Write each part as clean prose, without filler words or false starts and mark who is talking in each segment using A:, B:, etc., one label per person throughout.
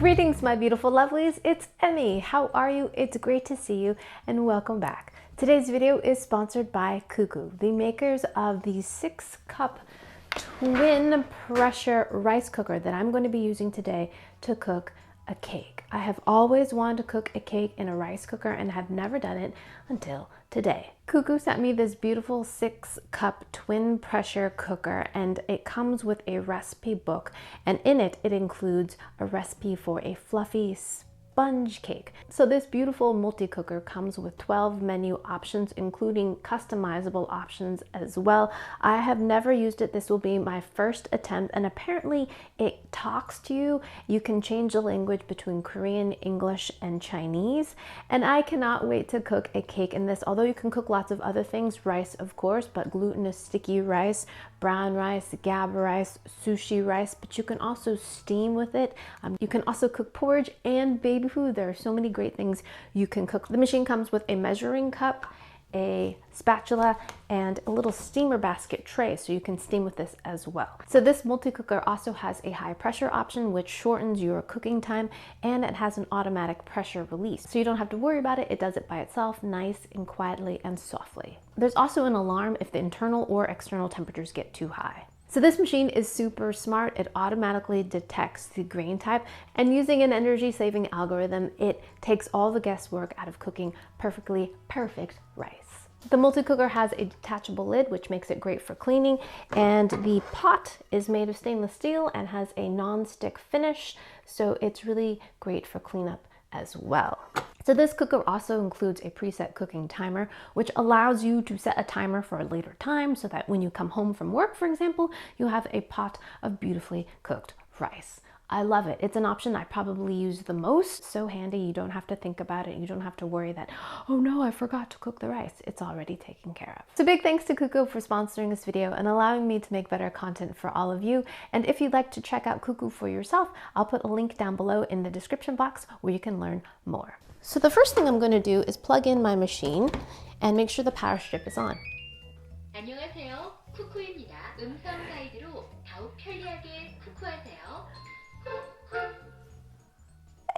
A: Greetings, my beautiful lovelies. It's Emmy. How are you? It's great to see you and welcome back. Today's video is sponsored by Cuckoo, the makers of the 6-cup twin pressure rice cooker that I'm going to be using today to cook a cake. I have always wanted to cook a cake in a rice cooker and have never done it until today. Cuckoo sent me this beautiful 6-cup twin pressure cooker, and it comes with a recipe book, and in it includes a recipe for a fluffy sponge cake. So this beautiful multi-cooker comes with 12 menu options, including customizable options as well. I have never used it. This will be my first attempt, and apparently it talks to you. You can change the language between Korean, English, and Chinese, and I cannot wait to cook a cake in this. Although you can cook lots of other things, rice of course, but glutinous sticky rice, brown rice, gab rice, sushi rice, but you can also steam with it. You can also cook porridge and baby food. There are so many great things you can cook. The machine comes with a measuring cup, a spatula, and a little steamer basket tray, so you can steam with this as well. So this multi-cooker also has a high pressure option, which shortens your cooking time, and it has an automatic pressure release. So you don't have to worry about it. It does it by itself, nice and quietly and softly. There's also an alarm if the internal or external temperatures get too high. So this machine is super smart. It automatically detects the grain type, and using an energy-saving algorithm, it takes all the guesswork out of cooking perfect rice. The multi-cooker has a detachable lid, which makes it great for cleaning, and the pot is made of stainless steel and has a non-stick finish, so it's really great for cleanup as well. So this cooker also includes a preset cooking timer, which allows you to set a timer for a later time so that when you come home from work, for example, you have a pot of beautifully cooked rice. I love it. It's an option I probably use the most. So handy. You don't have to think about it. You don't have to worry that, oh no, I forgot to cook the rice. It's already taken care of. So big thanks to Cuckoo for sponsoring this video and allowing me to make better content for all of you. And if you'd like to check out Cuckoo for yourself, I'll put a link down below in the description box where you can learn more. So the first thing I'm going to do is plug in my machine and make sure the power strip is on.
B: 안녕하세요. 쿠쿠입니다. 음성 가이드로 더욱 편리하게 쿠쿠하세요.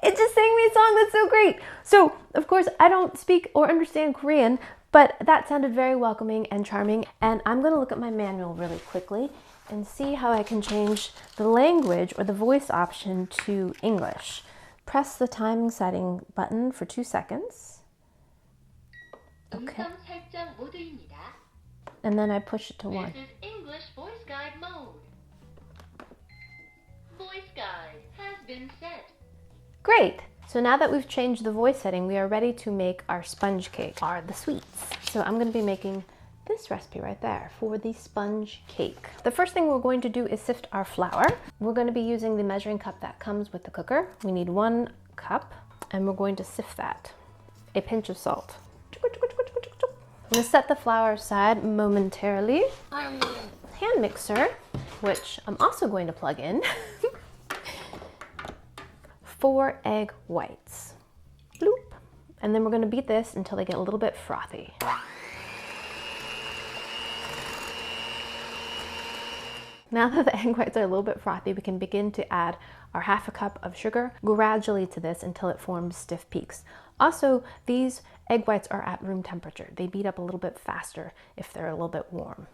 A: It just sang me a song. That's so great. So, of course, I don't speak or understand Korean, but that sounded very welcoming and charming. And I'm going to look at my manual really quickly and see how I can change the language or the voice option to English. Press the timing setting button for 2 seconds. Okay.
B: 음성 설정 모드입니다.
A: And then I push it to 1.
B: This is English voice guide mode. Voice guide has been set.
A: Great! So now that we've changed the voice setting, we are ready to make our sponge cake, or the sweets. So I'm going to be making this recipe right there for the sponge cake. The first thing we're going to do is sift our flour. We're going to be using the measuring cup that comes with the cooker. We need 1 cup, and we're going to sift that. A pinch of salt. I'm going to set the flour aside momentarily. Hand mixer, which I'm also going to plug in. 4 egg whites. Bloop. And then we're going to beat this until they get a little bit frothy. Now that the egg whites are a little bit frothy, we can begin to add our 1/2 cup of sugar gradually to this until it forms stiff peaks. Also, these egg whites are at room temperature. They beat up a little bit faster if they're a little bit warm.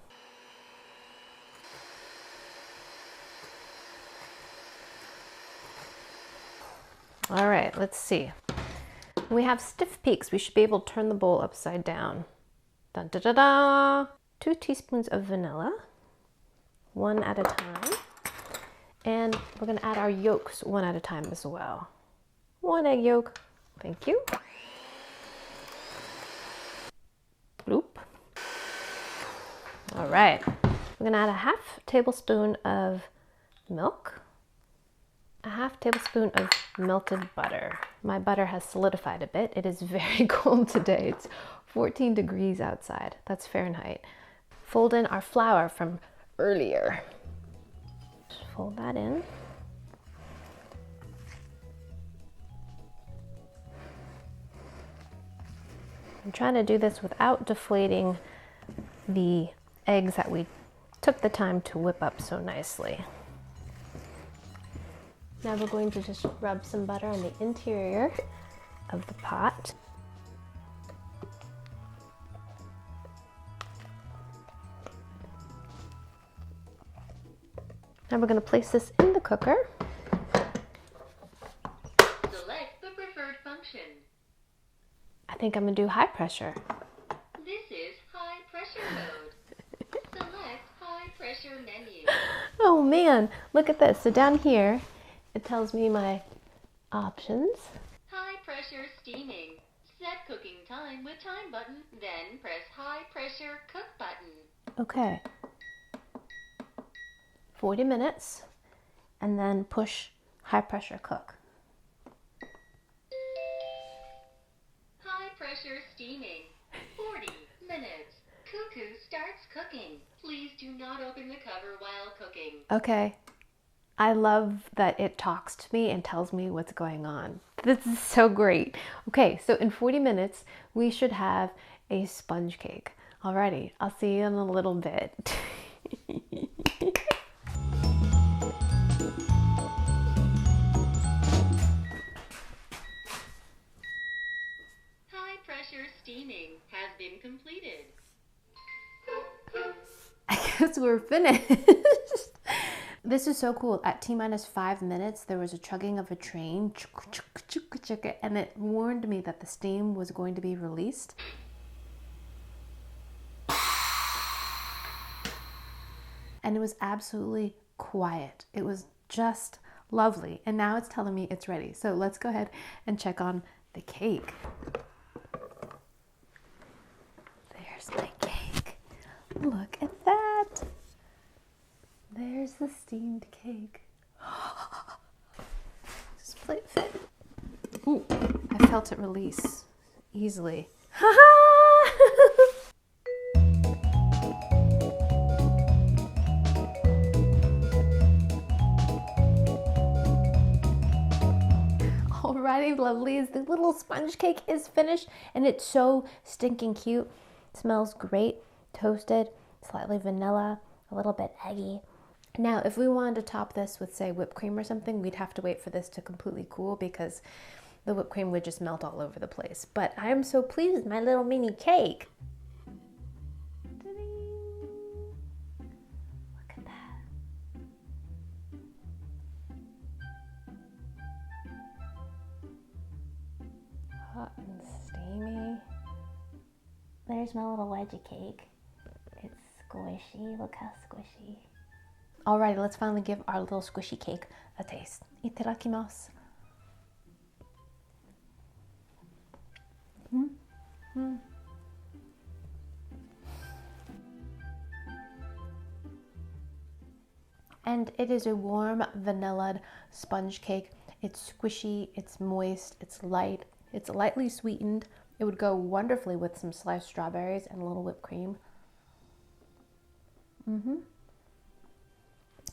A: All right, let's see. When we have stiff peaks, we should be able to turn the bowl upside down. Dun, da, da, da. 2 teaspoons of vanilla, 1 at a time. And we're going to add our yolks 1 at a time as well. 1 egg yolk, thank you. Bloop. All right, we're going to add a 1/2 tablespoon of milk. A 1/2 tablespoon of melted butter. My butter has solidified a bit. It is very cold today. It's 14 degrees outside. That's Fahrenheit. Fold in our flour from earlier. Just fold that in. I'm trying to do this without deflating the eggs that we took the time to whip up so nicely. Now we're going to just rub some butter on the interior of the pot. Now we're going to place this in the cooker.
B: Select the preferred function.
A: I think I'm going to do high pressure.
B: This is high pressure mode. Select high pressure menu.
A: Oh man, look at this. So down here, it tells me my options.
B: High pressure steaming. Set cooking time with time button, then press high pressure cook button.
A: Okay. 40 minutes, and then push high pressure cook.
B: High pressure steaming. 40 minutes. Cuckoo starts cooking. Please do not open the cover while cooking.
A: Okay. I love that it talks to me and tells me what's going on. This is so great. Okay, so in 40 minutes, we should have a sponge cake. Alrighty, I'll see you in a little bit.
B: High pressure steaming has been completed.
A: I guess we're finished. This is so cool. At T-minus 5 minutes, there was a chugging of a train, and it warned me that the steam was going to be released. And it was absolutely quiet. It was just lovely. And now it's telling me it's ready. So let's go ahead and check on the cake. There's my cake. Look at that. There's the steamed cake. Does plate fit? Ooh, I felt it release easily. Alrighty, lovelies, the little sponge cake is finished and it's so stinking cute. It smells great, toasted, slightly vanilla, a little bit eggy. Now, if we wanted to top this with, say, whipped cream or something, we'd have to wait for this to completely cool because the whipped cream would just melt all over the place. But I am so pleased with my little mini cake. Look at that. Hot and steamy. There's my little wedge of cake. It's squishy. Look how squishy. Alrighty, let's finally give our little squishy cake a taste. Itadakimasu. And it is a warm vanilla sponge cake. It's squishy, it's moist, it's light, it's lightly sweetened. It would go wonderfully with some sliced strawberries and a little whipped cream.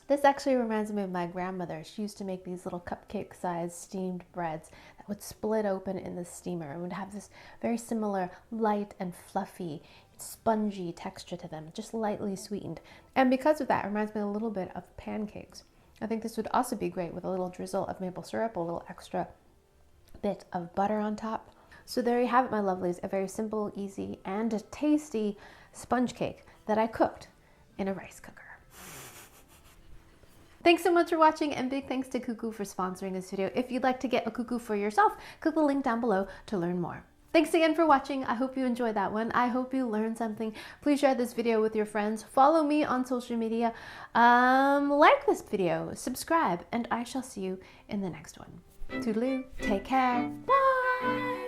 A: This actually reminds me of my grandmother. She used to make these little cupcake-sized steamed breads that would split open in the steamer and would have this very similar light and fluffy, spongy texture to them, just lightly sweetened. And because of that, it reminds me a little bit of pancakes. I think this would also be great with a little drizzle of maple syrup, a little extra bit of butter on top. So there you have it, my lovelies, a very simple, easy, and tasty sponge cake that I cooked in a rice cooker. Thanks so much for watching, and big thanks to Cuckoo for sponsoring this video. If you'd like to get a cuckoo for yourself, click the link down below to learn more. Thanks again for watching. I hope you enjoyed that one. I hope you learned something. Please share this video with your friends. Follow me on social media. Like this video, subscribe, and I shall see you in the next one. Toodaloo, take care, bye!